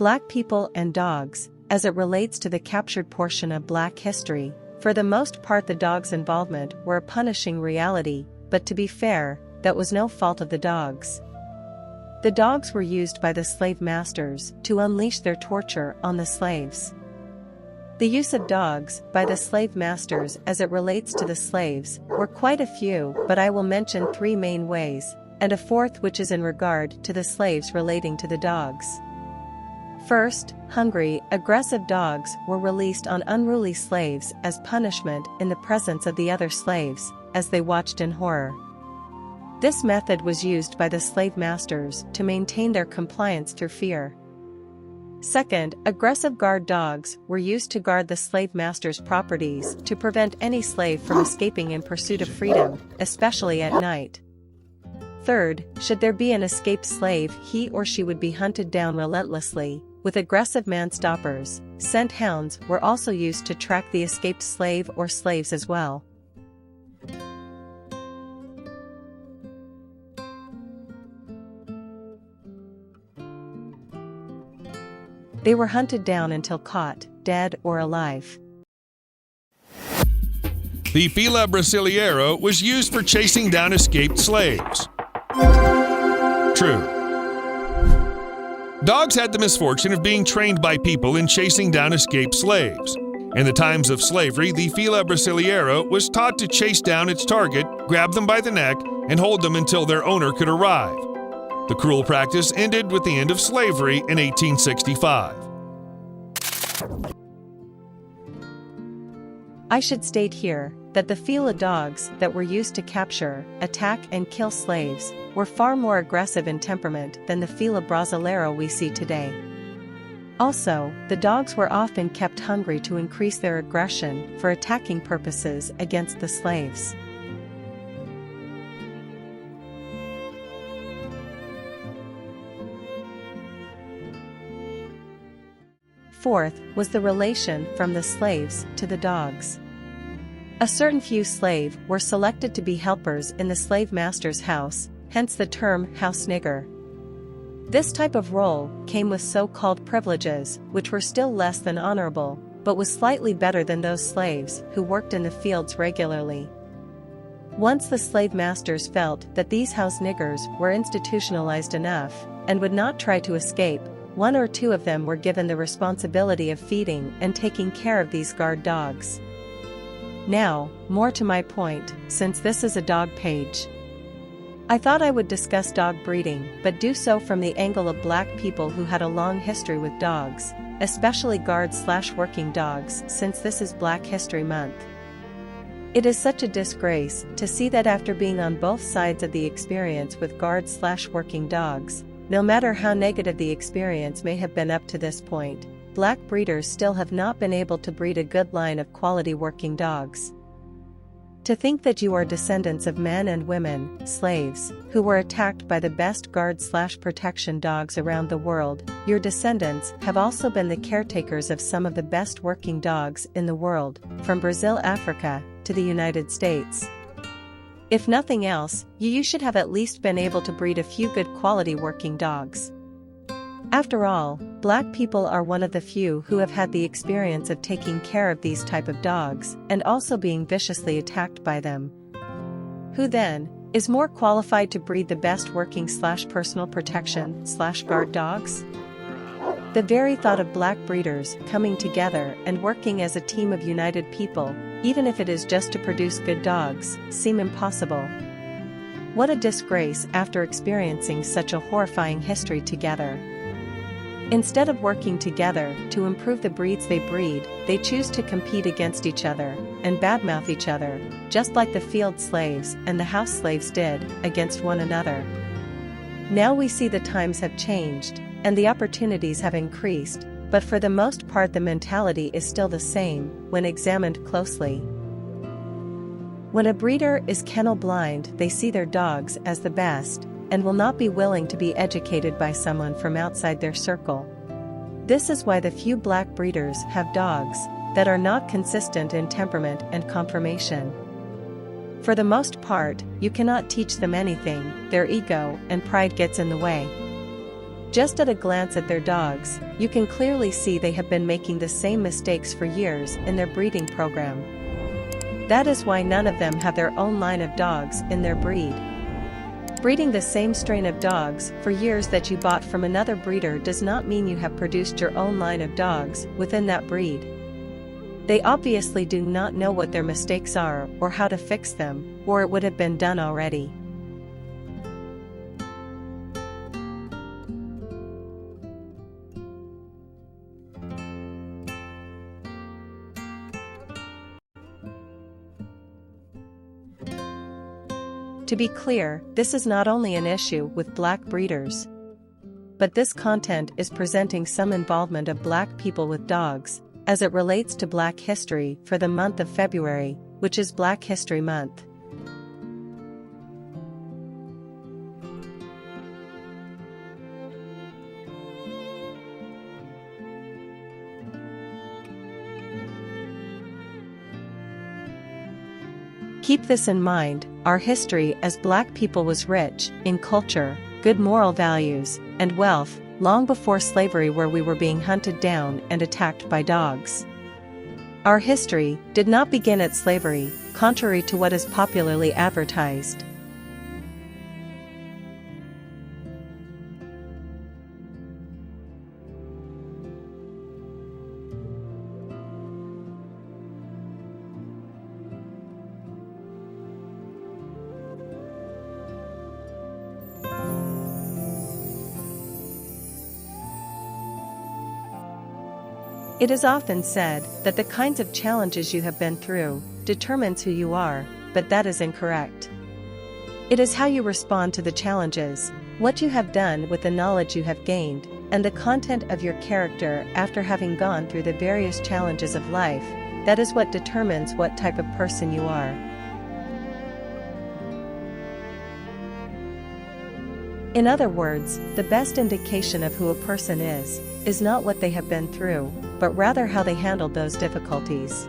Black people and dogs, as it relates to the captured portion of Black history, for the most part the dogs' involvement were a punishing reality, but to be fair, that was no fault of the dogs. The dogs were used by the slave masters to unleash their torture on the slaves. The use of dogs by the slave masters as it relates to the slaves were quite a few, but I will mention three main ways, and a fourth which is in regard to the slaves relating to the dogs. First, hungry, aggressive dogs were released on unruly slaves as punishment in the presence of the other slaves, as they watched in horror. This method was used by the slave masters to maintain their compliance through fear. Second, aggressive guard dogs were used to guard the slave master's properties to prevent any slave from escaping in pursuit of freedom, especially at night. Third, should there be an escaped slave, he or she would be hunted down relentlessly, with aggressive man-stoppers. Scent hounds were also used to track the escaped slave or slaves as well. They were hunted down until caught, dead or alive. The Fila Brasileira was used for chasing down escaped slaves. True. Dogs had the misfortune of being trained by people in chasing down escaped slaves. In the times of slavery, the Fila Brasileira was taught to chase down its target, grab them by the neck, and hold them until their owner could arrive. The cruel practice ended with the end of slavery in 1865. I should state here that the Fila dogs that were used to capture, attack and kill slaves were far more aggressive in temperament than the Fila Brasileira we see today. Also, the dogs were often kept hungry to increase their aggression for attacking purposes against the slaves. Fourth was the relation from the slaves to the dogs. A certain few slaves were selected to be helpers in the slave master's house, hence the term house nigger. This type of role came with so-called privileges, which were still less than honorable, but was slightly better than those slaves who worked in the fields regularly. Once the slave masters felt that these house niggers were institutionalized enough and would not try to escape, one or two of them were given the responsibility of feeding and taking care of these guard dogs. Now, more to my point, since this is a dog page. I thought I would discuss dog breeding, but do so from the angle of Black people who had a long history with dogs, especially guard/working dogs, since this is Black History Month. It is such a disgrace to see that after being on both sides of the experience with guard/working dogs, no matter how negative the experience may have been up to this point, Black breeders still have not been able to breed a good line of quality working dogs. To think that you are descendants of men and women, slaves, who were attacked by the best guard/protection dogs around the world, your descendants have also been the caretakers of some of the best working dogs in the world, from Brazil, Africa, to the United States. If nothing else, you should have at least been able to breed a few good quality working dogs. After all, Black people are one of the few who have had the experience of taking care of these type of dogs and also being viciously attacked by them. Who then is more qualified to breed the best working/personal protection/guard dogs? The very thought of Black breeders coming together and working as a team of united people, even if it is just to produce good dogs, seem impossible. What a disgrace after experiencing such a horrifying history together. Instead of working together to improve the breeds they breed, they choose to compete against each other and badmouth each other, just like the field slaves and the house slaves did against one another. Now we see the times have changed, and the opportunities have increased, but for the most part the mentality is still the same when examined closely. When a breeder is kennel blind, they see their dogs as the best, and will not be willing to be educated by someone from outside their circle. This is why the few Black breeders have dogs that are not consistent in temperament and conformation. For the most part, you cannot teach them anything, their ego and pride gets in the way. Just at a glance at their dogs, you can clearly see they have been making the same mistakes for years in their breeding program. That is why none of them have their own line of dogs in their breed. Breeding the same strain of dogs for years that you bought from another breeder does not mean you have produced your own line of dogs within that breed. They obviously do not know what their mistakes are or how to fix them, or it would have been done already. To be clear, this is not only an issue with black breeders, but this content is presenting some involvement of black people with dogs, as it relates to Black history for the month of February, which is Black History Month. Keep this in mind, our history as black people was rich in culture, good moral values, and wealth, long before slavery, where we were being hunted down and attacked by dogs. Our history did not begin at slavery, contrary to what is popularly advertised. It is often said that the kinds of challenges you have been through determines who you are, but that is incorrect. It is how you respond to the challenges, what you have done with the knowledge you have gained, and the content of your character after having gone through the various challenges of life, that is what determines what type of person you are. In other words, the best indication of who a person is not what they have been through, but rather how they handled those difficulties.